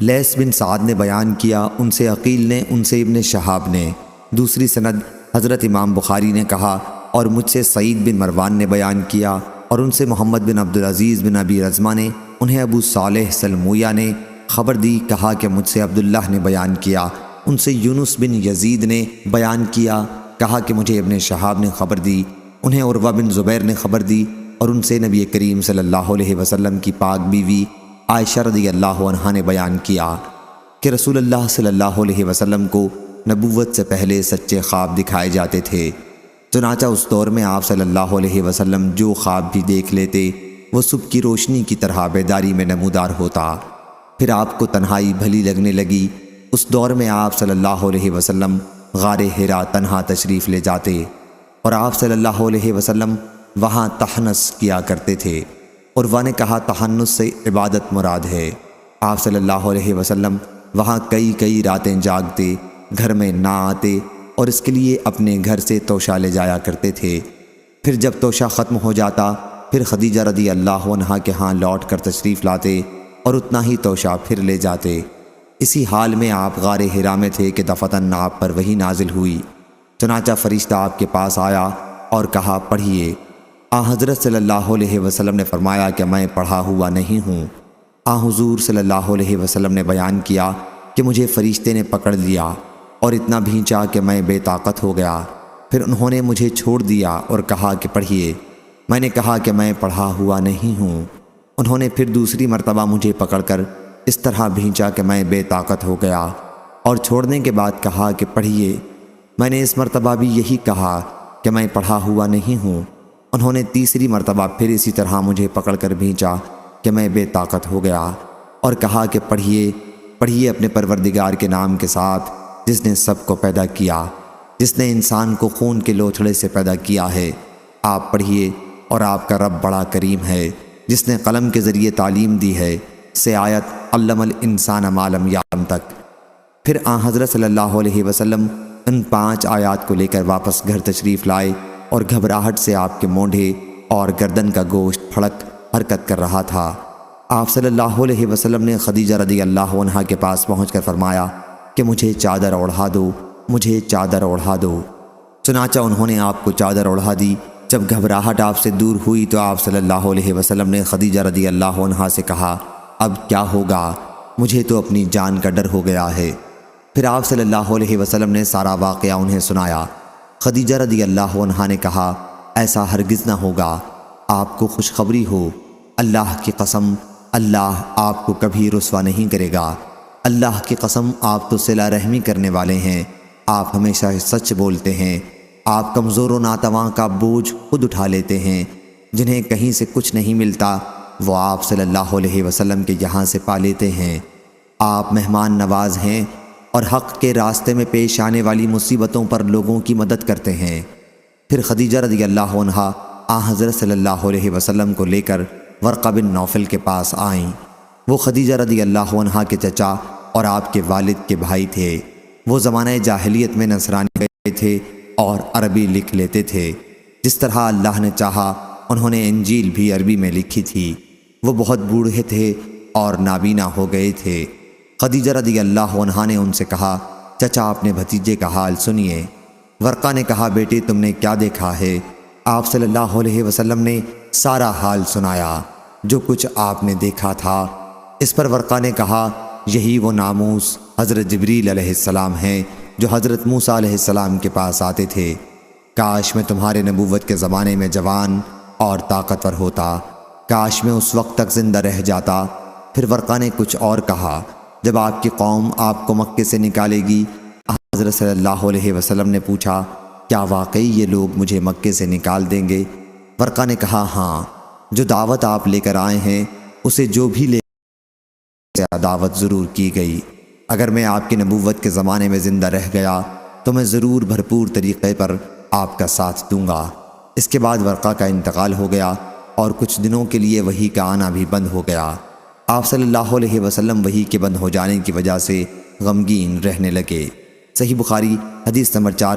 لیث بن سعد نے بیان کیا، ان سے عقیل نے، ان سے ابن شہاب نے۔ دوسری سند حضرت امام بخاری نے کہا اور مجھ سے سعید بن مروان نے بیان کیا اور ان سے محمد بن عبدالعزیز بن ابی رزمہ نے، انہیں ابو صالح سلمویہ نے خبر دی، کہا کہ مجھ سے عبداللہ نے بیان کیا، ان سے یونس بن یزید نے بیان کیا، کہا کہ مجھے ابن شہاب نے خبر دی، انہیں عروہ بن زبیر نے خبر دی اور ان سے نبی کریم صلی اللہ علیہ وسلم کی پاک بیوی عائشہ رضی اللہ عنہا نے بیان کیا کہ رسول اللہ صلی اللہ علیہ وسلم کو نبوت سے پہلے سچے خواب دکھائے جاتے تھے، چنانچہ اس دور میں آپ صلی اللہ علیہ وسلم جو خواب بھی دیکھ لیتے وہ صبح کی روشنی کی طرح بیداری میں نمودار ہوتا۔ پھر آپ کو تنہائی بھلی لگنے لگی۔ اس دور میں آپ صلی اللہ علیہ وسلم غار حرا تنہا تشریف لے جاتے اور آپ صلی اللہ علیہ وسلم وہاں تحنس کیا کرتے تھے۔ عروہ نے کہا تحنس سے عبادت مراد ہے۔ آپ صلی اللہ علیہ وسلم وہاں کئی راتیں جاگتے، گھر میں نہ آتے اور اس کے لیے اپنے گھر سے توشہ لے جایا کرتے تھے۔ پھر جب توشہ ختم ہو جاتا پھر خدیجہ رضی اللہ عنہا کے ہاں لوٹ کر تشریف لاتے اور اتنا ہی توشہ پھر لے جاتے۔ اسی حال میں آپ غار حرا میں تھے کہ دفتن آپ پر وحی نازل ہوئی، چنانچہ فرشتہ آپ کے پاس آیا اور کہا پڑھیے۔ حضرت صلی اللہ علیہ وسلم نے فرمایا کہ میں پڑھا ہوا نہیں ہوں۔ حضور صلی اللہ علیہ وسلم نے بیان کیا کہ مجھے فرشتے نے پکڑ لیا اور اتنا بھینچا کہ میں بے طاقت ہو گیا۔ پھر انہوں نے مجھے چھوڑ دیا اور کہا کہ پڑھیے۔ میں نے کہا کہ میں پڑھا ہوا نہیں ہوں۔ انہوں نے پھر دوسری مرتبہ مجھے پکڑ کر اس طرح بھینچا کہ میں بے طاقت ہو گیا اور چھوڑنے کے بعد کہا کہ پڑھیے۔ میں نے اس مرتبہ بھی یہی کہا کہ میں پڑھا ہوا نہیں ہوں۔ انہوں نے تیسری مرتبہ پھر اسی طرح مجھے پکڑ کر بھینچا کہ میں بے طاقت ہو گیا اور کہا کہ پڑھیے اپنے پروردگار کے نام کے ساتھ جس نے سب کو پیدا کیا، جس نے انسان کو خون کے لوتھڑے سے پیدا کیا ہے۔ آپ پڑھیے اور آپ کا رب بڑا کریم ہے جس نے قلم کے ذریعے تعلیم دی ہے، سے آیت علم الانسان ما لم یعلم تک۔ پھر حضرت صلی اللہ علیہ وسلم ان 5 آیات کو لے کر واپس گھر تشریف لائے اور گھبراہٹ سے آپ کے مونڈھے اور گردن کا گوشت پھڑک حرکت کر رہا تھا۔ آپ صلی اللہ علیہ وسلم نے خدیجہ رضی اللہ عنہا کے پاس پہنچ کر فرمایا کہ مجھے چادر اوڑھا دو، مجھے چادر اوڑھا دو۔ چنانچہ انہوں نے آپ کو چادر اوڑھا دی۔ جب گھبراہٹ آپ سے دور ہوئی تو آپ صلی اللہ علیہ وسلم نے خدیجہ رضی اللہ عنہا سے کہا اب کیا ہوگا؟ مجھے تو اپنی جان کا ڈر ہو گیا ہے۔ پھر آپ صلی اللہ علیہ وسلم نے سارا واقعہ انہیں سنایا۔ خدیجہ رضی اللہ عنہا نے کہا ایسا ہرگز نہ ہوگا، آپ کو خوشخبری ہو، اللہ کی قسم اللہ آپ کو کبھی رسوا نہیں کرے گا۔ اللہ کی قسم آپ تو صلہ رحمی کرنے والے ہیں، آپ ہمیشہ سچ بولتے ہیں، آپ کمزور و ناتواں کا بوجھ خود اٹھا لیتے ہیں، جنہیں کہیں سے کچھ نہیں ملتا وہ آپ صلی اللہ علیہ وسلم کے یہاں سے پا لیتے ہیں۔ آپ مہمان نواز ہیں اور حق کے راستے میں پیش آنے والی مصیبتوں پر لوگوں کی مدد کرتے ہیں۔ پھر خدیجہ رضی اللہ عنہا حضرت صلی اللہ علیہ وسلم کو لے کر ورقہ بن نوفل کے پاس آئیں۔ وہ خدیجہ رضی اللہ عنہا کے چچا اور آپ کے والد کے بھائی تھے۔ وہ زمانہ جاہلیت میں نصرانی گئے تھے اور عربی لکھ لیتے تھے۔ جس طرح اللہ نے چاہا انہوں نے انجیل بھی عربی میں لکھی تھی۔ وہ بہت بوڑھے تھے اور نابینا ہو گئے تھے۔ خدیجہ رضی اللہ عنہا نے ان سے کہا چچا اپنے بھتیجے کا حال سنیے۔ ورقہ نے کہا بیٹی تم نے کیا دیکھا ہے؟ آپ صلی اللہ علیہ وسلم نے سارا حال سنایا جو کچھ آپ نے دیکھا تھا۔ اس پر ورقہ نے کہا یہی وہ ناموس حضرت جبریل علیہ السلام ہیں جو حضرت موسیٰ علیہ السلام کے پاس آتے تھے۔ کاش میں تمہارے نبوت کے زمانے میں جوان اور طاقتور ہوتا، کاش میں اس وقت تک زندہ رہ جاتا۔ پھر ورقہ نے کچھ اور کہا جب آپ کی قوم آپ کو مکے سے نکالے گی؟ حضرت صلی اللہ علیہ وسلم نے پوچھا کیا واقعی یہ لوگ مجھے مکے سے نکال دیں گے؟ ورقہ نے کہا ہاں، جو دعوت آپ لے کر آئے ہیں اسے جو بھی لے دعوت ضرور کی گئی۔ اگر میں آپ کی نبوت کے زمانے میں زندہ رہ گیا تو میں ضرور بھرپور طریقے پر آپ کا ساتھ دوں گا۔ اس کے بعد ورقہ کا انتقال ہو گیا اور کچھ دنوں کے لیے وحی کا آنا بھی بند ہو گیا۔ آپ صلی اللہ علیہ وسلم وحی کے بند ہو جانے کی وجہ سے غمگین رہنے لگے۔ صحیح بخاری حدیث نمبر 4